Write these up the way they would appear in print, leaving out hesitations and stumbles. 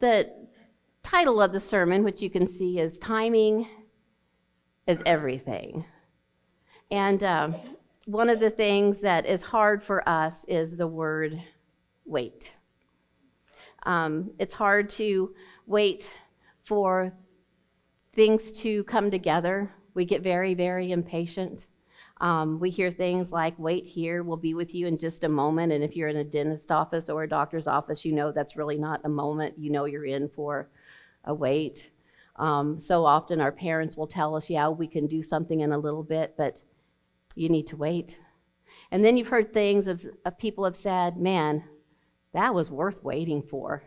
The title of the sermon, which you can see, is Timing is Everything. And one of the things that is hard for us is the word wait. It's hard to wait for things to come together. We get very, very impatient. We hear things like, wait here, we'll be with you in just a moment. And if you're in a dentist office or a doctor's office, you know that's really not a moment. You know you're in for a wait. So often our parents will tell us, yeah, we can do something in a little bit, but you need to wait. And then you've heard things of people have said, man, that was worth waiting for.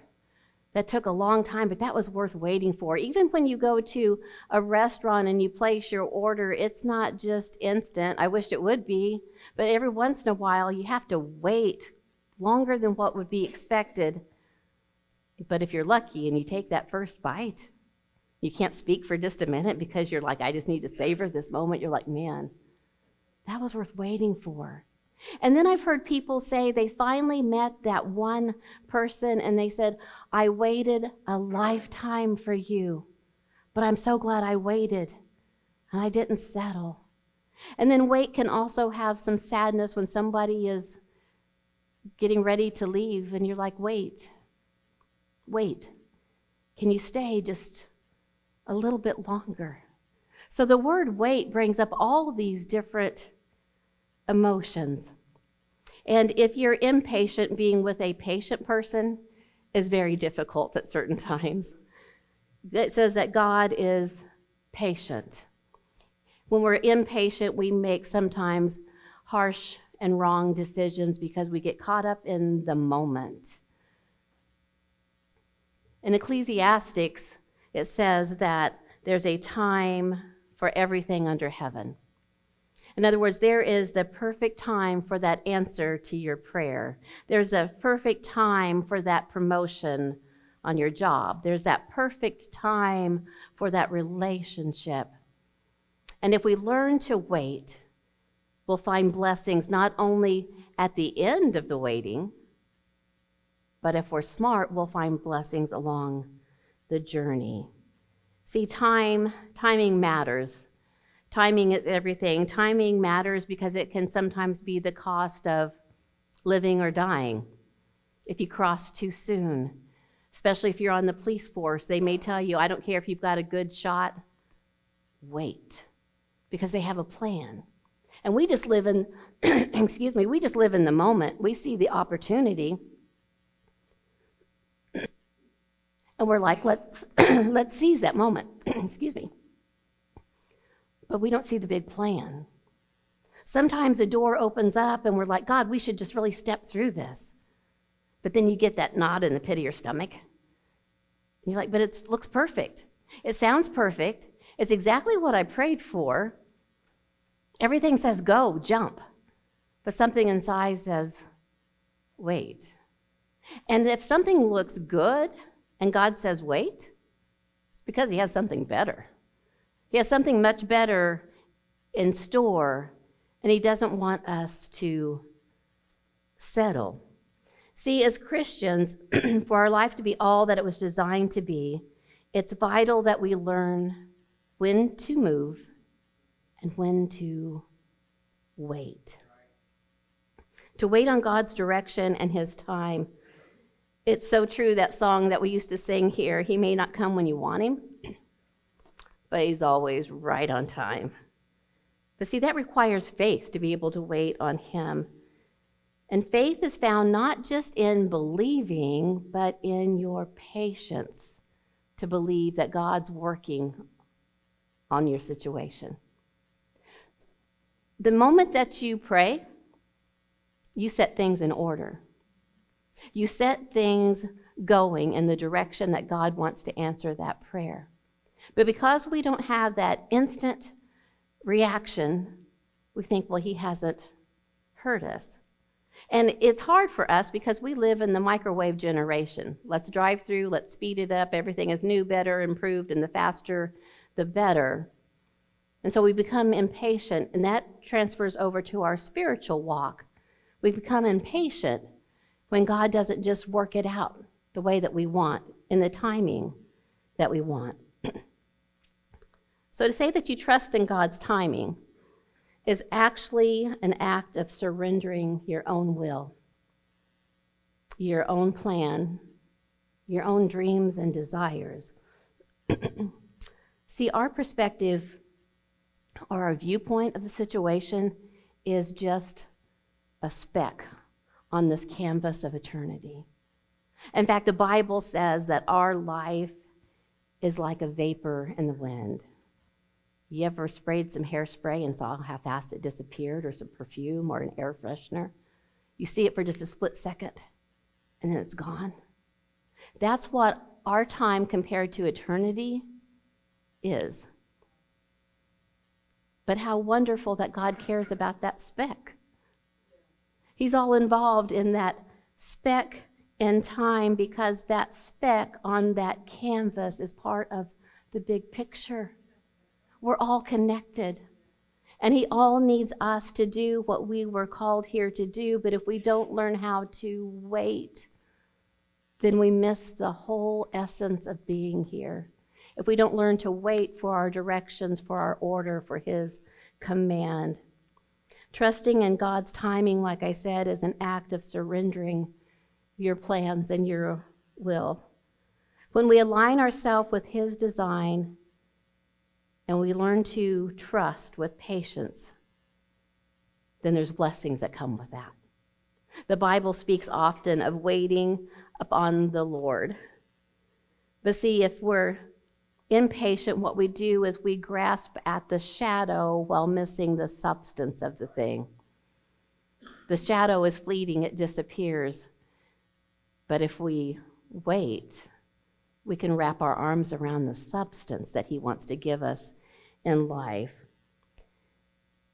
That took a long time, but that was worth waiting for. Even when you go to a restaurant and you place your order, it's not just instant. I wish it would be, but every once in a while you have to wait longer than what would be expected. But if you're lucky and you take that first bite, you can't speak for just a minute because you're like, I just need to savor this moment. You're like, man, that was worth waiting for. And then I've heard people say they finally met that one person and they said, I waited a lifetime for you, but I'm so glad I waited and I didn't settle. And then wait can also have some sadness when somebody is getting ready to leave and you're like, wait, can you stay just a little bit longer? So the word wait brings up all of these different emotions. And if you're impatient, being with a patient person is very difficult at certain times. It says that God is patient. When we're impatient, we make sometimes harsh and wrong decisions because we get caught up in the moment. In Ecclesiastes, it says that there's a time for everything under heaven. In other words, there is the perfect time for that answer to your prayer. There's a perfect time for that promotion on your job. There's that perfect time for that relationship. And if we learn to wait, we'll find blessings not only at the end of the waiting, but if we're smart, we'll find blessings along the journey. See, timing matters. Timing is everything. Timing matters because it can sometimes be the cost of living or dying. If you cross too soon, especially if you're on the police force, they may tell you, I don't care if you've got a good shot, wait, because they have a plan. And we just live in, we just live in the moment. We see the opportunity. And we're like, let's seize that moment. But we don't see the big plan. Sometimes a door opens up and we're like, God, we should just really step through this. But then you get that knot in the pit of your stomach. You're like, but it looks perfect. It sounds perfect. It's exactly what I prayed for. Everything says go, jump. But something inside says, wait. And if something looks good and God says wait, it's because he has something better. He has something much better in store, and he doesn't want us to settle. See, as Christians, for our life to be all that it was designed to be, it's vital that we learn when to move and when to wait. To wait on God's direction and his time. It's so true, that song that we used to sing here, he may not come when you want him, but he's always right on time. But see, that requires faith to be able to wait on him. And faith is found not just in believing, but in your patience to believe that God's working on your situation. The moment that you pray, you set things in order. You set things going in the direction that God wants to answer that prayer. But because we don't have that instant reaction, we think, well, he hasn't heard us. And it's hard for us because we live in the microwave generation. Let's drive through, let's speed it up. Everything is new, better, improved, and the faster, the better. And so we become impatient, and that transfers over to our spiritual walk. We become impatient when God doesn't just work it out the way that we want, in the timing that we want. So to say that you trust in God's timing is actually an act of surrendering your own will, your own plan, your own dreams and desires. See, our perspective or our viewpoint of the situation is just a speck on this canvas of eternity. In fact, the Bible says that our life is like a vapor in the wind. You ever sprayed some hairspray and saw how fast it disappeared, or some perfume or an air freshener? You see it for just a split second, and then it's gone. That's what our time compared to eternity is. But how wonderful that God cares about that speck. He's all involved in that speck in time, because that speck on that canvas is part of the big picture. We're all connected. And he all needs us to do what we were called here to do. But if we don't learn how to wait, then we miss the whole essence of being here. If we don't learn to wait for our directions, for our order, for his command. Trusting in God's timing, like I said, is an act of surrendering your plans and your will. When we align ourselves with his design and we learn to trust with patience, then there's blessings that come with that. The Bible speaks often of waiting upon the Lord. But see, if we're impatient, what we do is we grasp at the shadow while missing the substance of the thing. The shadow is fleeting, it disappears. But if we wait, we can wrap our arms around the substance that he wants to give us in life.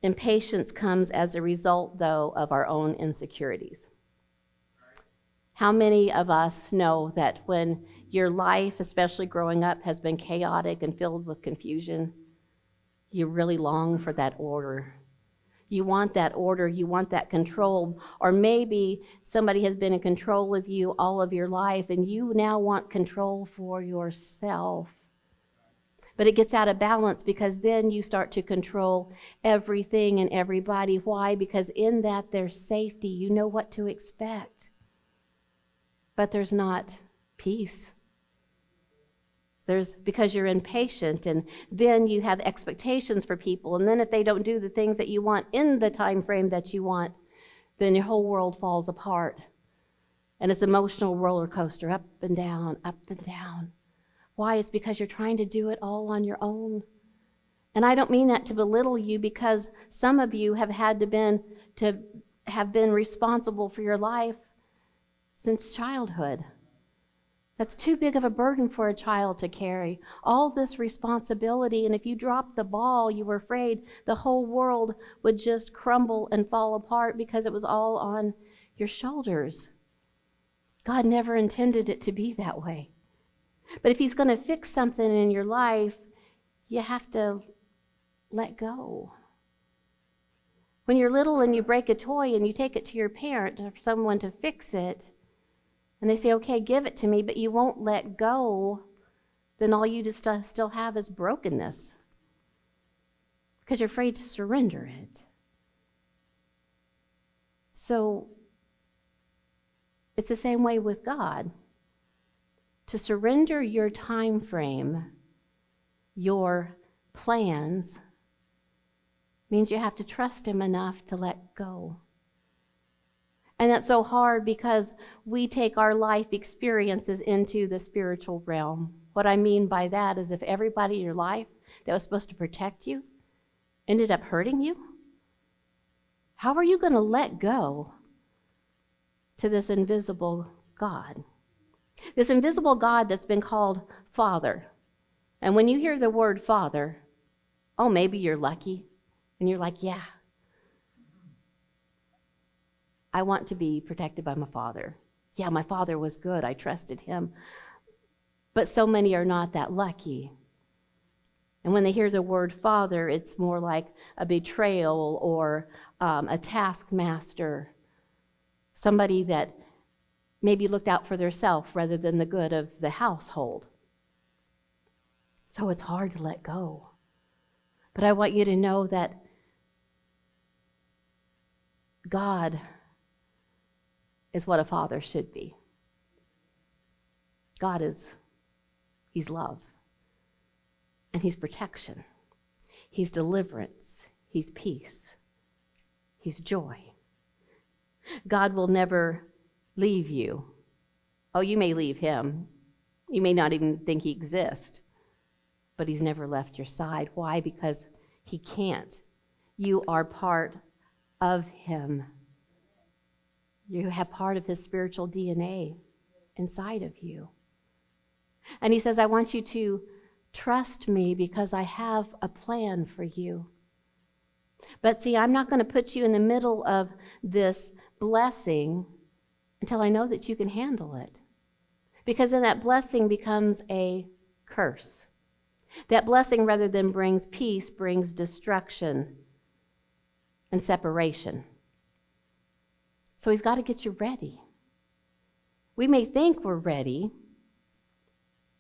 Impatience comes as a result, though, of our own insecurities. How many of us know that when your life, especially growing up, has been chaotic and filled with confusion, you really long for that order? You want that order, you want that control. Or maybe somebody has been in control of you all of your life and you now want control for yourself. But it gets out of balance because then you start to control everything and everybody. Why? Because in that there's safety. You know what to expect. But there's not peace. Because you're impatient, and then you have expectations for people, and then if they don't do the things that you want in the time frame that you want, then your whole world falls apart. And it's an emotional roller coaster, up and down, up and down. Why? It's because you're trying to do it all on your own. And I don't mean that to belittle you, because some of you have had to have been responsible for your life since childhood. That's too big of a burden for a child to carry, all this responsibility. And if you dropped the ball, you were afraid the whole world would just crumble and fall apart because it was all on your shoulders. God never intended it to be that way. But if he's going to fix something in your life, you have to let go. When you're little and you break a toy and you take it to your parent or someone to fix it, and they say, okay, give it to me, but you won't let go, then all you just still have is brokenness because you're afraid to surrender it. So it's the same way with God. To surrender your time frame, your plans, means you have to trust him enough to let go. And that's so hard because we take our life experiences into the spiritual realm. What I mean by that is if everybody in your life that was supposed to protect you ended up hurting you, how are you going to let go to this invisible God? This invisible God that's been called Father. And when you hear the word Father, oh, maybe you're lucky. And you're like, yeah, I want to be protected by my father. Yeah, my father was good. I trusted him. But so many are not that lucky. And when they hear the word father, it's more like a betrayal or a taskmaster, somebody that maybe looked out for themselves rather than the good of the household. So it's hard to let go. But I want you to know that God is what a father should be. God He's love. And He's protection. He's deliverance. He's peace. He's joy. God will never leave you. Oh, you may leave Him. You may not even think He exists. But He's never left your side. Why? Because He can't. You are part of Him. You have part of His spiritual DNA inside of you. And He says, I want you to trust me because I have a plan for you. But see, I'm not going to put you in the middle of this blessing until I know that you can handle it. Because then that blessing becomes a curse. That blessing, rather than brings peace, brings destruction and separation. So He's got to get you ready. We may think we're ready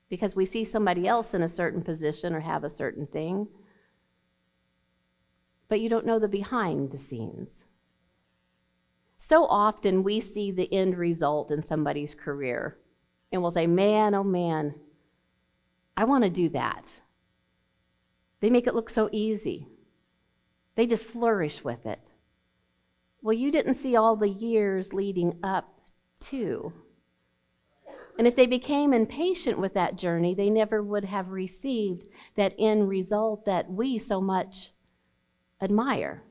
because we see somebody else in a certain position or have a certain thing, but you don't know the behind the scenes. So often we see the end result in somebody's career, and we'll say, man, oh man, I want to do that. They make it look so easy. They just flourish with it. Well, you didn't see all the years leading up to. And if they became impatient with that journey, they never would have received that end result that we so much admire.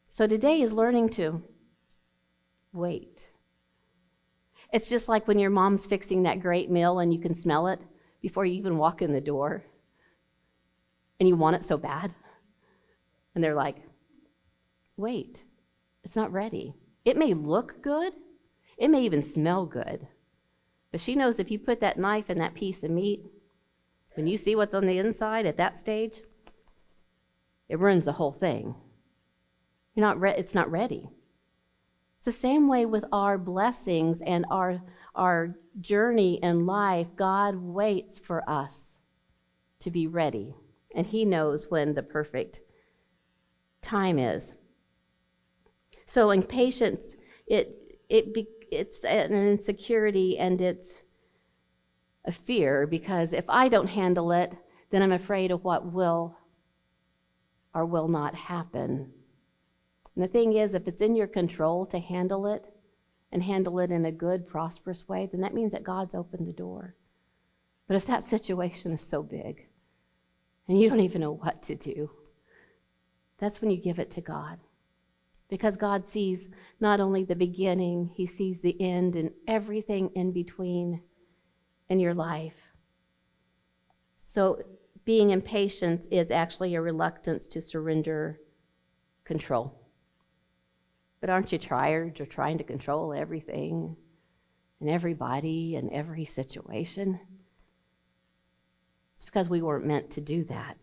So today is learning to wait. It's just like when your mom's fixing that great meal and you can smell it before you even walk in the door. And you want it so bad. And they're like, wait, it's not ready. It may look good. It may even smell good. But she knows if you put that knife in that piece of meat, when you see what's on the inside at that stage, it ruins the whole thing. It's not ready. It's the same way with our blessings and our journey in life. God waits for us to be ready. And He knows when the perfect time is. So in patience, it's an insecurity and it's a fear, because if I don't handle it, then I'm afraid of what will or will not happen. And the thing is, if it's in your control to handle it and handle it in a good, prosperous way, then that means that God's opened the door. But if that situation is so big and you don't even know what to do, that's when you give it to God. Because God sees not only the beginning, He sees the end and everything in between in your life. So being impatient is actually a reluctance to surrender control. But aren't you tired of trying to control everything and everybody and every situation? It's because we weren't meant to do that.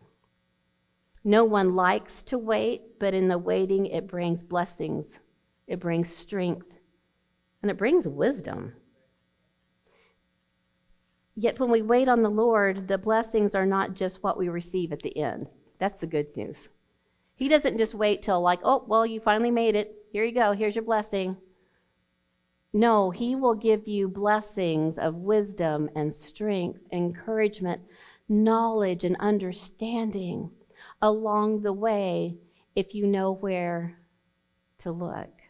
No one likes to wait, but in the waiting, it brings blessings, it brings strength, and it brings wisdom. Yet when we wait on the Lord, the blessings are not just what we receive at the end. That's the good news. He doesn't just wait till like, oh, well, you finally made it. Here you go. Here's your blessing. No, He will give you blessings of wisdom and strength, encouragement, knowledge, and understanding along the way if you know where to look.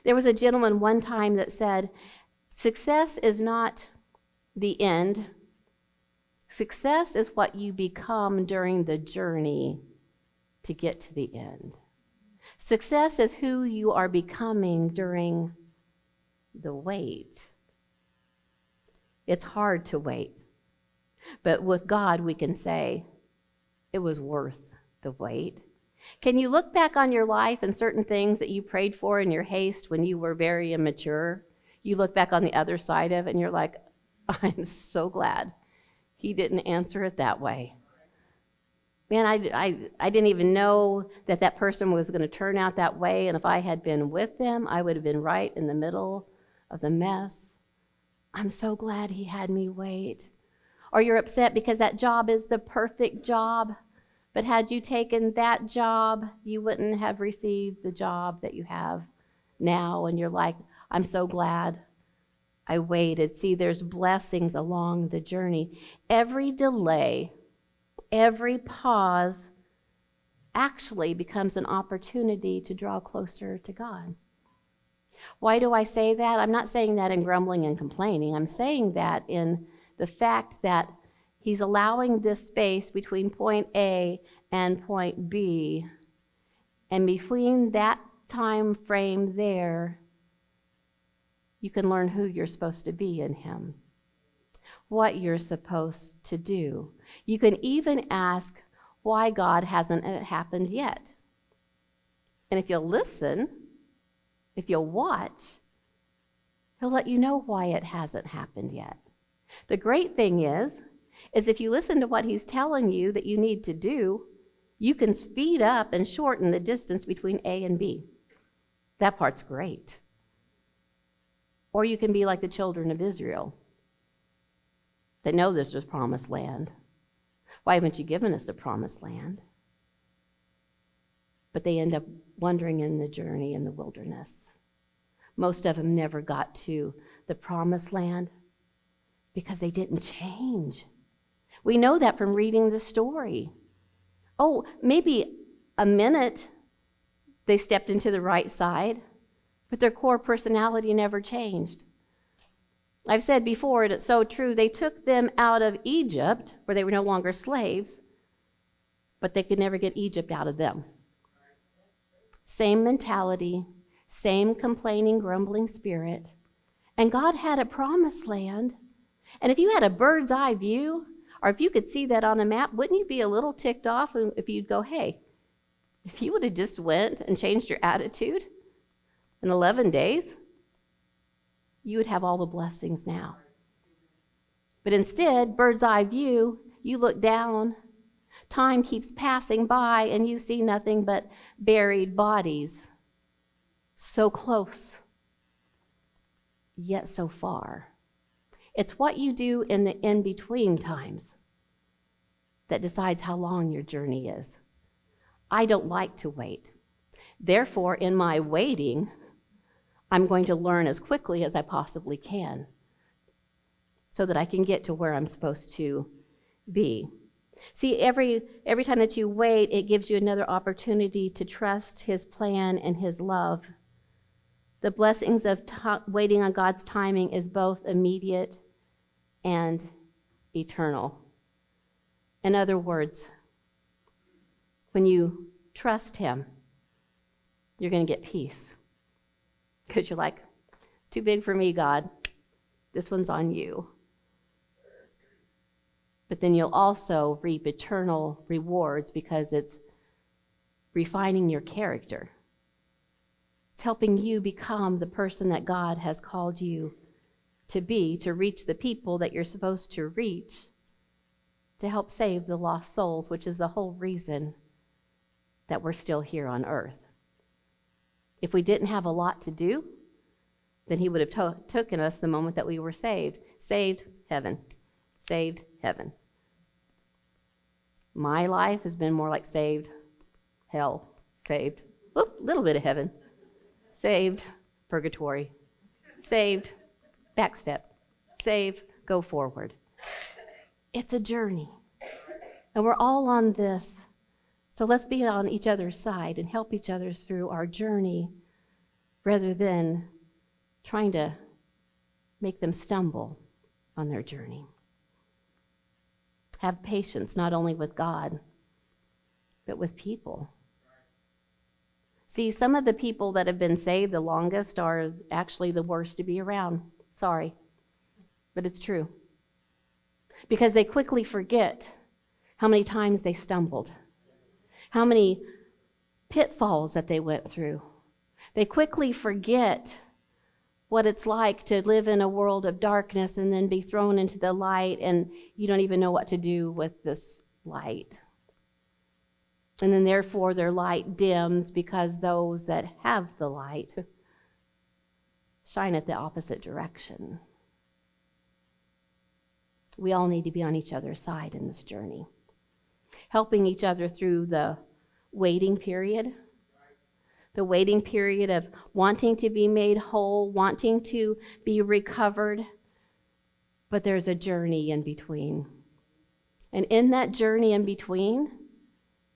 There was a gentleman one time that said, success is not the end. Success is what you become during the journey to get to the end. Success is who you are becoming during the wait. It's hard to wait. But with God, we can say, it was worth the wait. Can you look back on your life and certain things that you prayed for in your haste when you were very immature? You look back on the other side of it and you're like, I'm so glad He didn't answer it that way. Man, I didn't even know that person was going to turn out that way, and if I had been with them, I would have been right in the middle of the mess. I'm so glad he had me wait. Or you're upset because that job is the perfect job, but had you taken that job, you wouldn't have received the job that you have now. And you're like, I'm so glad I waited. See, there's blessings along the journey. Every delay, every pause actually becomes an opportunity to draw closer to God. Why do I say that? I'm not saying that in grumbling and complaining. I'm saying that in the fact that he's allowing this space between point A and point B. And between that time frame there, you can learn who you're supposed to be in him, what you're supposed to do. You can even ask why God hasn't happened yet. And if you'll listen, if you'll watch, he'll let you know why it hasn't happened yet. The great thing is if you listen to what he's telling you that you need to do, you can speed up and shorten the distance between A and B. That part's great. Or you can be like the children of Israel that know there's a promised land. Why haven't you given us a promised land? But they end up wandering in the journey in the wilderness. Most of them never got to the promised land because they didn't change. We know that from reading the story. Oh, maybe a minute they stepped into the right side, but their core personality never changed. I've said before, and it's so true, they took them out of Egypt, where they were no longer slaves, but they could never get Egypt out of them. Same mentality, same complaining, grumbling spirit. And God had a promised land. And if you had a bird's eye view, or if you could see that on a map, wouldn't you be a little ticked off if you'd go, hey, if you would have just went and changed your attitude in 11 days, you would have all the blessings now. But instead, bird's eye view, you look down, time keeps passing by, and you see nothing but buried bodies. So close, yet so far. It's what you do in the in-between times that decides how long your journey is. I don't like to wait. Therefore, in my waiting, I'm going to learn as quickly as I possibly can so that I can get to where I'm supposed to be. See, every time that you wait, it gives you another opportunity to trust his plan and his love. The blessings of waiting on God's timing is both immediate and eternal. In other words, when you trust him, you're going to get peace. Because you're like, too big for me, God. This one's on you. But then you'll also reap eternal rewards because it's refining your character. It's helping you become the person that God has called you to be, to reach the people that you're supposed to reach, to help save the lost souls, which is the whole reason that we're still here on earth. If we didn't have a lot to do, then he would have taken us the moment that we were saved. Saved, heaven. Saved, heaven. My life has been more like saved, hell, saved, little bit of heaven, saved, purgatory, saved, backstep, save, go forward. It's a journey, and we're all on this. So let's be on each other's side and help each other through our journey rather than trying to make them stumble on their journey. Have patience not only with God, but with people. See, some of the people that have been saved the longest are actually the worst to be around. Sorry, but it's true. Because they quickly forget how many times they stumbled, how many pitfalls that they went through. They quickly forget what it's like to live in a world of darkness and then be thrown into the light, and you don't even know what to do with this light. And then therefore their light dims because those that have the light shine at the opposite direction. We all need to be on each other's side in this journey, helping each other through the waiting period of wanting to be made whole, wanting to be recovered, but there's a journey in between. And in that journey in between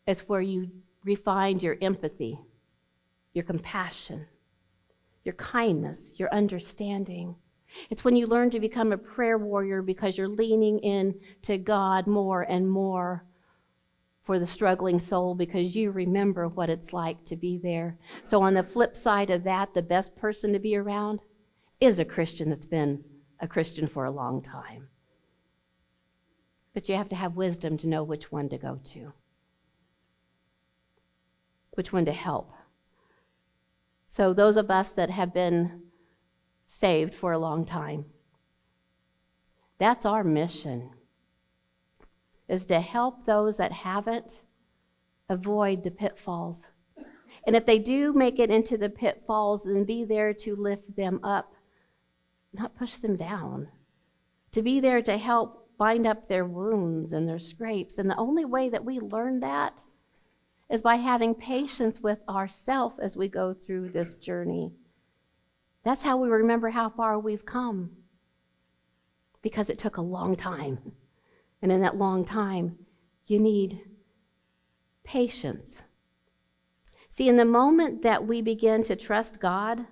is where you refine your empathy, your compassion, your kindness, your understanding. It's when you learn to become a prayer warrior because you're leaning in to God more and more for the struggling soul because you remember what it's like to be there. So on the flip side of that, the best person to be around is a Christian that's been a Christian for a long time. But you have to have wisdom to know which one to go to, which one to help. So those of us that have been saved for a long time, that's our mission, is to help those that haven't avoid the pitfalls. And if they do make it into the pitfalls, then be there to lift them up, not push them down. To be there to help bind up their wounds and their scrapes. And the only way that we learn that is by having patience with ourselves as we go through this journey. That's how we remember how far we've come, because it took a long time. And in that long time, you need patience. See, in the moment that we begin to trust God,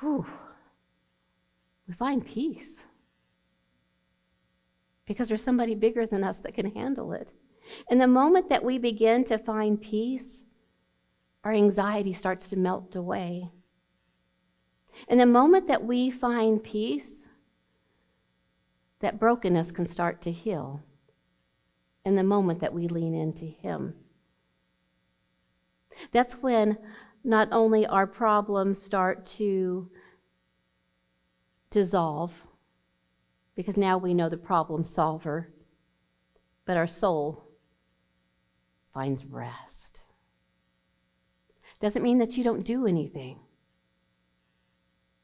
we find peace. Because there's somebody bigger than us that can handle it. And the moment that we begin to find peace, our anxiety starts to melt away. And the moment that we find peace, that brokenness can start to heal. In the moment that we lean into Him. That's when not only our problems start to dissolve, because now we know the problem solver, but our soul finds rest. Doesn't mean that you don't do anything,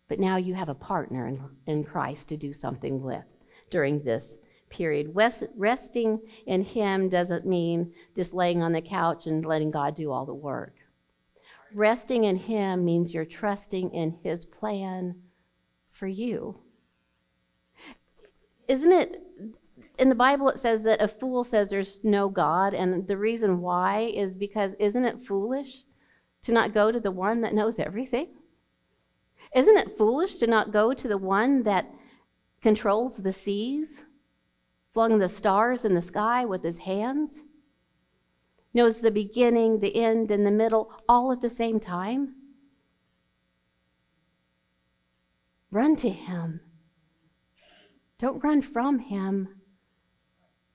but now you have a partner in Christ to do something with during this period. Resting in Him doesn't mean just laying on the couch and letting God do all the work. Resting in Him means you're trusting in His plan for you. Isn't it, in the Bible it says that a fool says there's no God, and the reason why is because isn't it foolish to not go to the one that knows everything? Isn't it foolish to not go to the one that controls the seas, flung the stars in the sky with His hands, knows the beginning, the end, and the middle, all at the same time? Run to Him. Don't run from Him.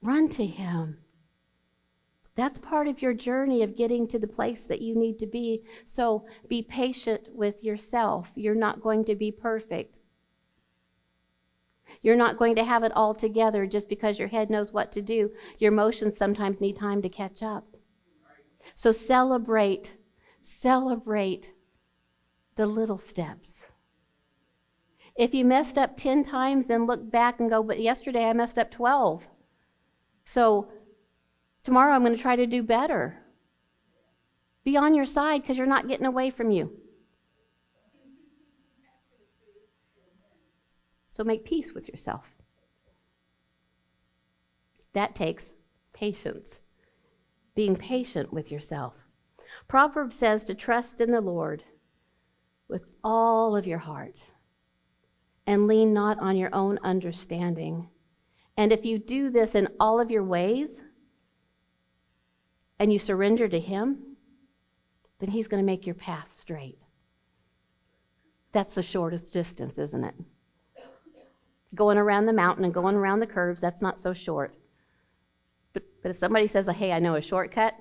Run to Him. That's part of your journey of getting to the place that you need to be. So be patient with yourself. You're not going to be perfect. You're not going to have it all together just because your head knows what to do. Your emotions sometimes need time to catch up. So celebrate the little steps. If you messed up 10 times, then look back and go, but yesterday I messed up 12. So tomorrow I'm going to try to do better. Be on your side because you're not getting away from you. So make peace with yourself. That takes patience. Being patient with yourself. Proverbs says to trust in the Lord with all of your heart and lean not on your own understanding. And if you do this in all of your ways and you surrender to Him, then He's going to make your path straight. That's the shortest distance, isn't it? Going around the mountain and going around the curves, that's not so short. But if somebody says, hey, I know a shortcut,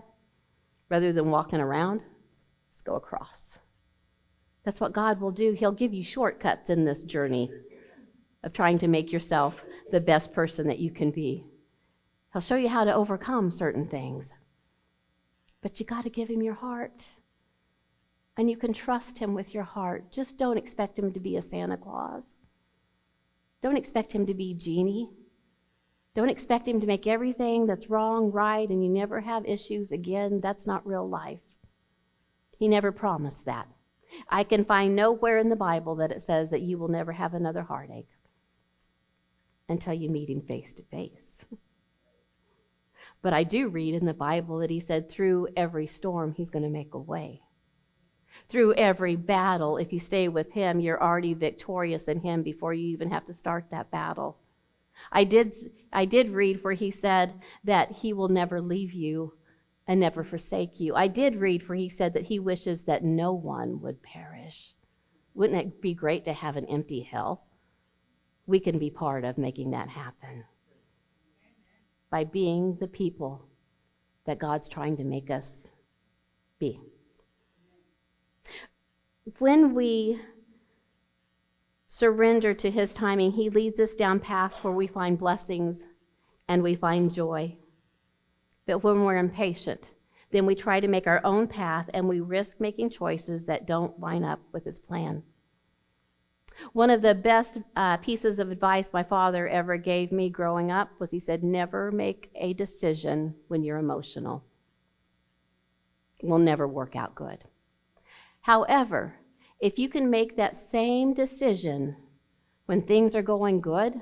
rather than walking around, just go across. That's what God will do. He'll give you shortcuts in this journey of trying to make yourself the best person that you can be. He'll show you how to overcome certain things. But you got to give Him your heart. And you can trust him with your heart. Just don't expect him to be a Santa Claus. Don't expect him to be Genie. Don't expect him to make everything that's wrong right and you never have issues again. That's not real life. He never promised that. I can find nowhere in the Bible that it says that you will never have another heartache until you meet him face to face. But I do read in the Bible that he said through every storm, he's going to make a way. Through every battle, if you stay with him, you're already victorious in him before you even have to start that battle. I did read where he said that he will never leave you and never forsake you. I did read where he said that he wishes that no one would perish. Wouldn't it be great to have an empty hell? We can be part of making that happen by being the people that God's trying to make us be. When we surrender to his timing, he leads us down paths where we find blessings and we find joy. But when we're impatient, then we try to make our own path and we risk making choices that don't line up with his plan. One of the best pieces of advice my father ever gave me growing up was he said, never make a decision when you're emotional. It will never work out good. However, if you can make that same decision when things are going good,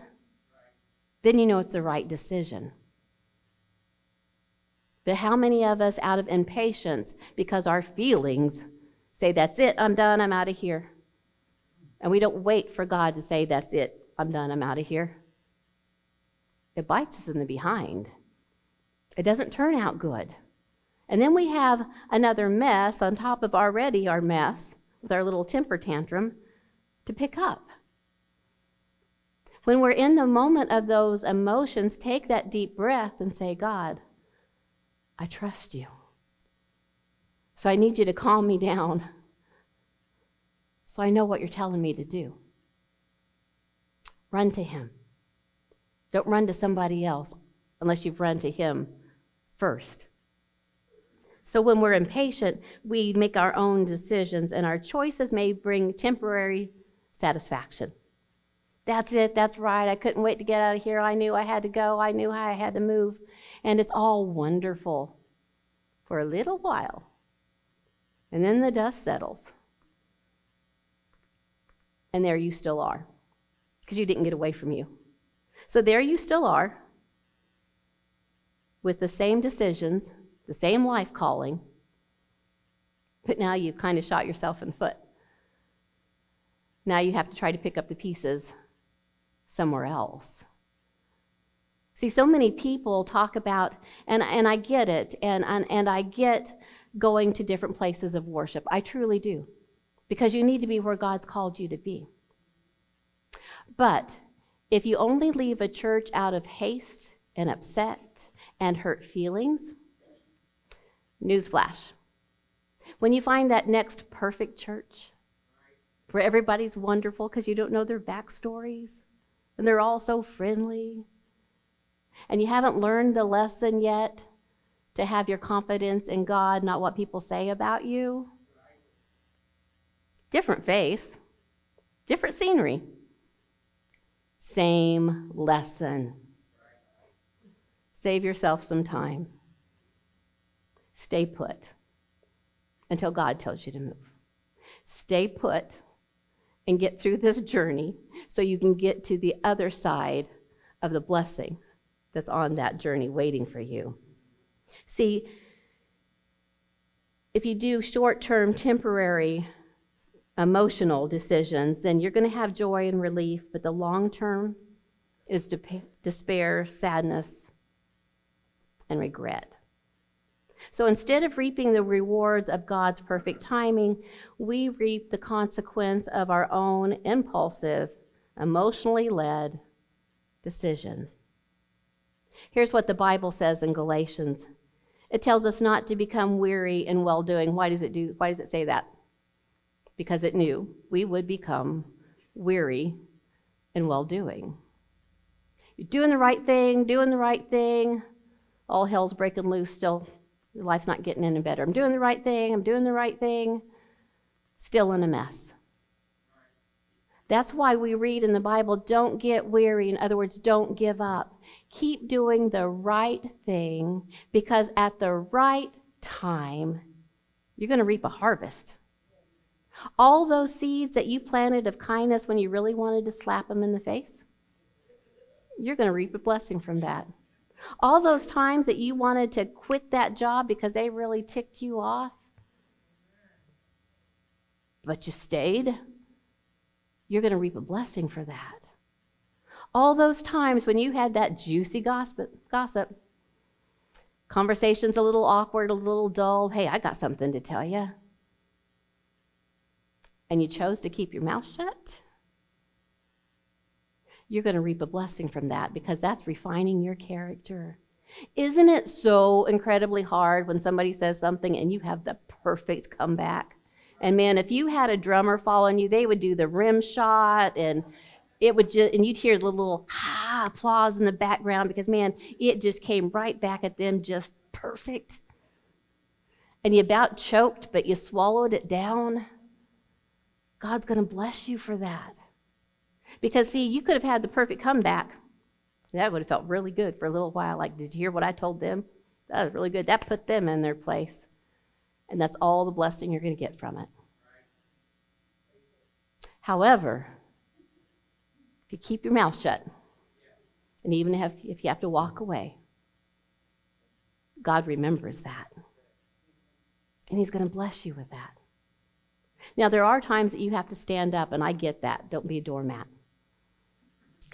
then you know it's the right decision. But how many of us out of impatience, because our feelings say, that's it, I'm done, I'm out of here. And we don't wait for God to say, that's it, I'm done, I'm out of here. It bites us in the behind. It doesn't turn out good. And then we have another mess on top of already our mess with our little temper tantrum to pick up. When we're in the moment of those emotions, take that deep breath and say, God, I trust you. So I need you to calm me down so I know what you're telling me to do. Run to him. Don't run to somebody else unless you've run to him first. So when we're impatient, we make our own decisions, and our choices may bring temporary satisfaction. That's it, that's right, I couldn't wait to get out of here. I knew I had to go, I knew I had to move. And it's all wonderful for a little while. And then the dust settles. And there you still are, because you didn't get away from you. So there you still are, with the same decisions, the same life calling, but now you've kind of shot yourself in the foot. Now you have to try to pick up the pieces somewhere else. See, so many people talk about, and I get it, and I get going to different places of worship. I truly do, because you need to be where God's called you to be. But if you only leave a church out of haste and upset and hurt feelings, newsflash, when you find that next perfect church where everybody's wonderful because you don't know their backstories and they're all so friendly, and you haven't learned the lesson yet to have your confidence in God, not what people say about you, different face, different scenery, same lesson. Save yourself some time. Stay put until God tells you to move. Stay put and get through this journey so you can get to the other side of the blessing that's on that journey waiting for you. See, if you do short-term, temporary, emotional decisions, then you're going to have joy and relief, but the long-term is despair, sadness, and regret. So instead of reaping the rewards of God's perfect timing, we reap the consequence of our own impulsive, emotionally led decision. Here's what the Bible says in Galatians. It tells us not to become weary in well-doing. Why does it say that? Because it knew we would become weary in well-doing. You're doing the right thing, all hell's breaking loose still. Your life's not getting any better. I'm doing the right thing. still in a mess. That's why we read in the Bible, don't get weary. In other words, don't give up. Keep doing the right thing, because at the right time, you're going to reap a harvest. All those seeds that you planted of kindness when you really wanted to slap them in the face, you're going to reap a blessing from that. All those times that you wanted to quit that job because they really ticked you off, but you stayed, you're going to reap a blessing for that. All those times when you had that juicy gossip, conversation's a little awkward, a little dull, hey, I got something to tell you, and you chose to keep your mouth shut, you're going to reap a blessing from that, because that's refining your character. Isn't it so incredibly hard when somebody says something and you have the perfect comeback? And man, if you had a drummer following you, they would do the rim shot, and it would just, and you'd hear the little applause in the background, because man, it just came right back at them just perfect. And you about choked, but you swallowed it down. God's going to bless you for that. Because see, you could have had the perfect comeback. That would have felt really good for a little while. Like, did you hear what I told them? That was really good. That put them in their place. And that's all the blessing you're going to get from it. However, if you keep your mouth shut, and even if you have to walk away, God remembers that. And he's going to bless you with that. Now, there are times that you have to stand up, and I get that. Don't be a doormat.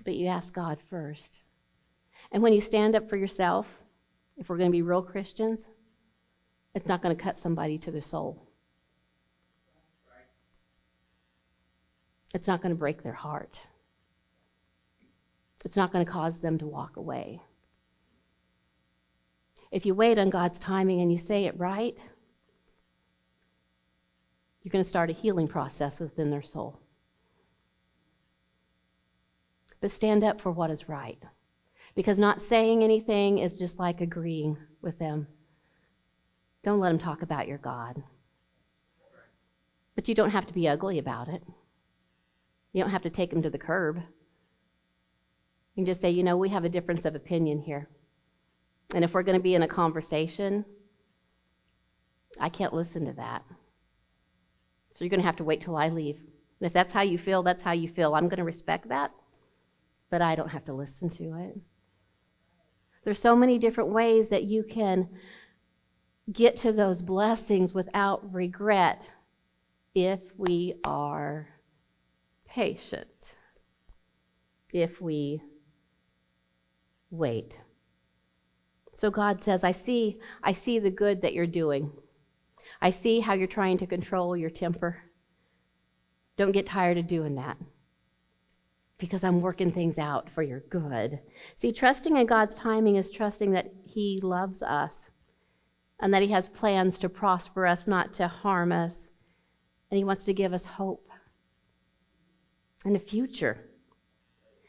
But you ask God first. And when you stand up for yourself, if we're going to be real Christians, it's not going to cut somebody to their soul. It's not going to break their heart. It's not going to cause them to walk away. If you wait on God's timing and you say it right, you're going to start a healing process within their soul. But stand up for what is right. Because not saying anything is just like agreeing with them. Don't let them talk about your God. But you don't have to be ugly about it. You don't have to take them to the curb. You can just say, we have a difference of opinion here. And if we're going to be in a conversation, I can't listen to that. So you're going to have to wait till I leave. And if that's how you feel, that's how you feel. I'm going to respect that, but I don't have to listen to it. There's so many different ways that you can get to those blessings without regret if we are patient, if we wait. So God says, I see the good that you're doing. I see how you're trying to control your temper. Don't get tired of doing that, because I'm working things out for your good. See, trusting in God's timing is trusting that he loves us and that he has plans to prosper us, not to harm us. And he wants to give us hope and a future.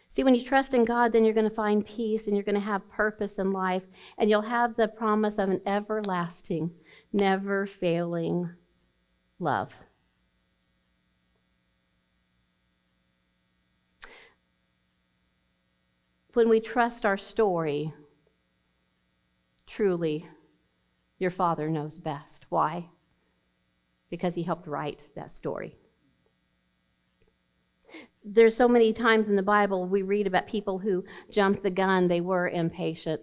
See, when you trust in God, then you're going to find peace and you're going to have purpose in life, and you'll have the promise of an everlasting, never failing love. When we trust our story, truly, your Father knows best. Why? Because he helped write that story. There's so many times in the Bible we read about people who jumped the gun. They were impatient.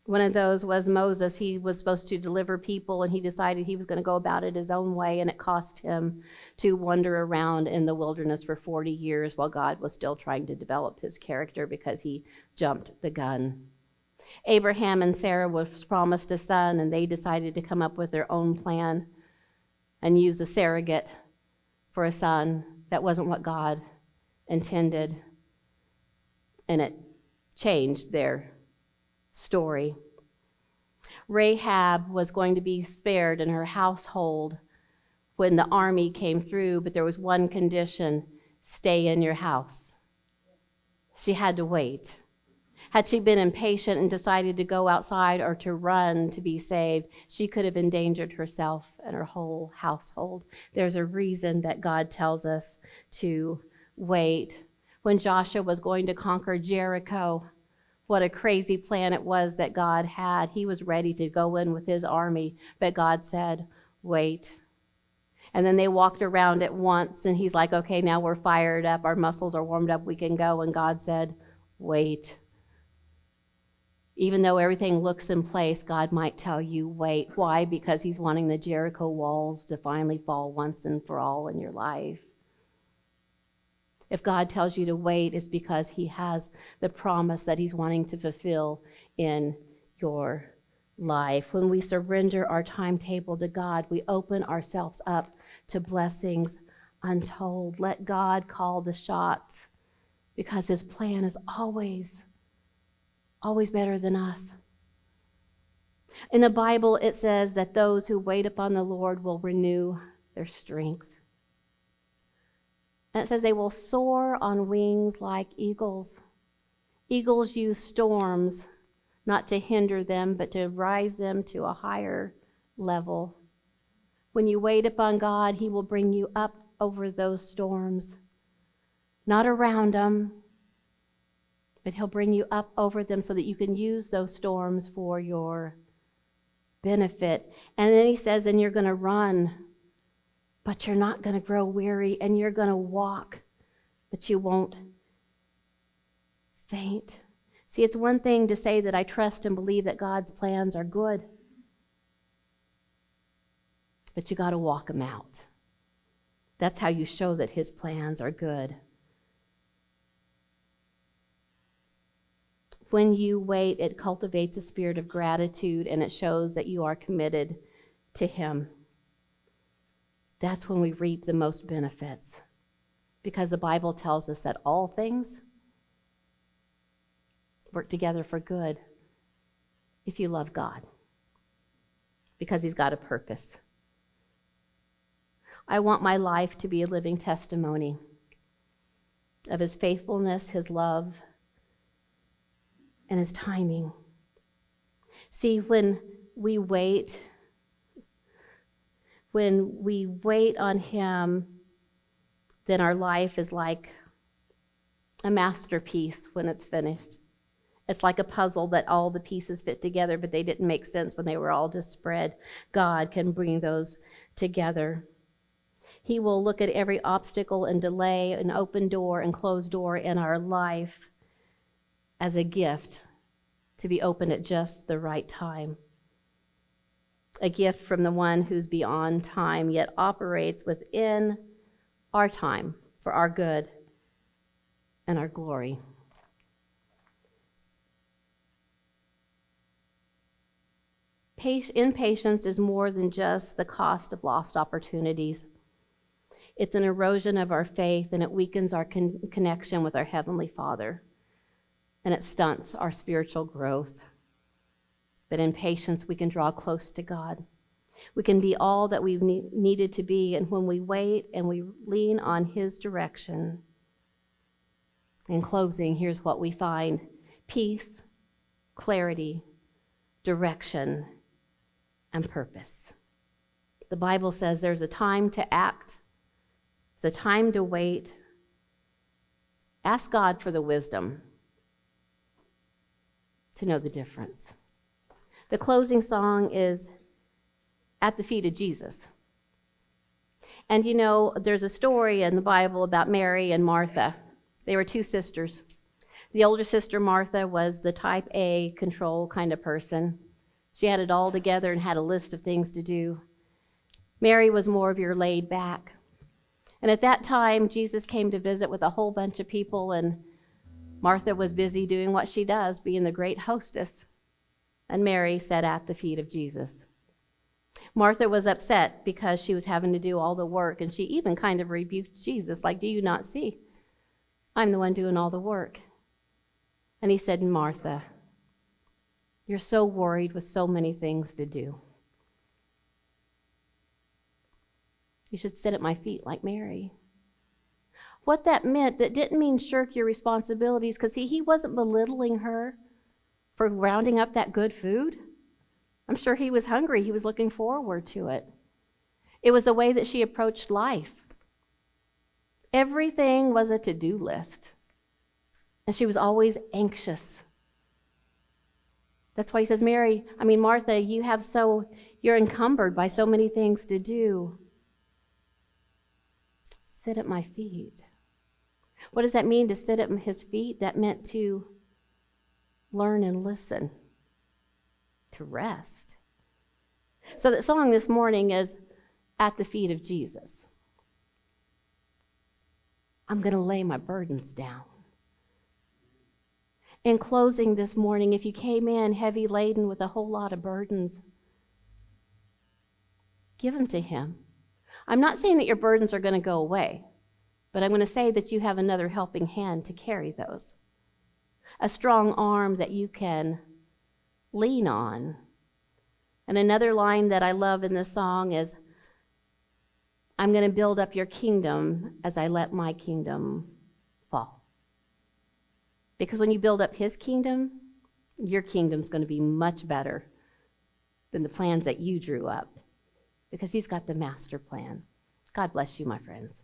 One of those was Moses. He was supposed to deliver people, and he decided he was going to go about it his own way, and it cost him to wander around in the wilderness for 40 years while God was still trying to develop his character because he jumped the gun. Abraham and Sarah was promised a son, and they decided to come up with their own plan and use a surrogate for a son. That wasn't what God intended, and it changed their story. Rahab was going to be spared in her household when the army came through, but there was one condition: stay in your house. She had to wait. Had she been impatient and decided to go outside or to run to be saved, she could have endangered herself and her whole household. There's a reason that God tells us to wait. When Joshua was going to conquer Jericho, what a crazy plan it was that God had. He was ready to go in with his army, but God said, wait. And then they walked around it once, and he's like, okay, now we're fired up. Our muscles are warmed up. We can go. And God said, wait. Even though everything looks in place, God might tell you, wait. Why? Because he's wanting the Jericho walls to finally fall once and for all in your life. If God tells you to wait, it's because he has the promise that he's wanting to fulfill in your life. When we surrender our timetable to God, we open ourselves up to blessings untold. Let God call the shots, because his plan is always better than us. In the Bible, it says that those who wait upon the Lord will renew their strength. And it says they will soar on wings like eagles. Eagles use storms not to hinder them, but to rise them to a higher level. When you wait upon God, he will bring you up over those storms, not around them, but he'll bring you up over them so that you can use those storms for your benefit. And then he says, and you're going to run, but you're not going to grow weary, and you're going to walk, but you won't faint. See, it's one thing to say that I trust and believe that God's plans are good, but you got to walk them out. That's how you show that his plans are good. When you wait, it cultivates a spirit of gratitude, and it shows that you are committed to him. That's when we reap the most benefits, because the Bible tells us that all things work together for good if you love God, because he's got a purpose. I want my life to be a living testimony of his faithfulness, his love, and his timing. See, when we wait on him, then our life is like a masterpiece when it's finished. It's like a puzzle that all the pieces fit together, but they didn't make sense when they were all just spread. God can bring those together. He will look at every obstacle and delay, an open door and closed door in our life as a gift to be opened at just the right time. A gift from the one who's beyond time, yet operates within our time for our good and our glory. Impatience is more than just the cost of lost opportunities. It's an erosion of our faith, and it weakens our connection with our Heavenly Father, and it stunts our spiritual growth. But in patience, we can draw close to God. We can be all that we've needed to be, and when we wait and we lean on his direction. In closing, here's what we find: peace, clarity, direction, and purpose. The Bible says there's a time to act, there's a time to wait. Ask God for the wisdom to know the difference. The closing song is At the Feet of Jesus. And you know, there's a story in the Bible about Mary and Martha. They were two sisters. The older sister, Martha, was the type A control kind of person. She had it all together and had a list of things to do. Mary was more of your laid back. And at that time, Jesus came to visit with a whole bunch of people, and Martha was busy doing what she does, being the great hostess. And Mary sat at the feet of Jesus. Martha was upset because she was having to do all the work, and she even kind of rebuked Jesus, like, do you not see? I'm the one doing all the work. And he said, Martha, you're so worried with so many things to do. You should sit at my feet like Mary. What that meant, that didn't mean shirk your responsibilities, because he wasn't belittling her for rounding up that good food. I'm sure he was hungry. He was looking forward to it. It was a way that she approached life. Everything was a to-do list. And she was always anxious. That's why he says, Martha, you're encumbered by so many things to do. Sit at my feet. What does that mean, to sit at his feet? That meant to learn and listen, to rest. So the song this morning is At the Feet of Jesus. I'm going to lay my burdens down. In closing this morning, if you came in heavy laden with a whole lot of burdens, give them to him. I'm not saying that your burdens are going to go away, but I'm going to say that you have another helping hand to carry those. A strong arm that you can lean on. And another line that I love in this song is, I'm going to build up your kingdom as I let my kingdom fall. Because when you build up his kingdom, your kingdom's going to be much better than the plans that you drew up. Because he's got the master plan. God bless you, my friends.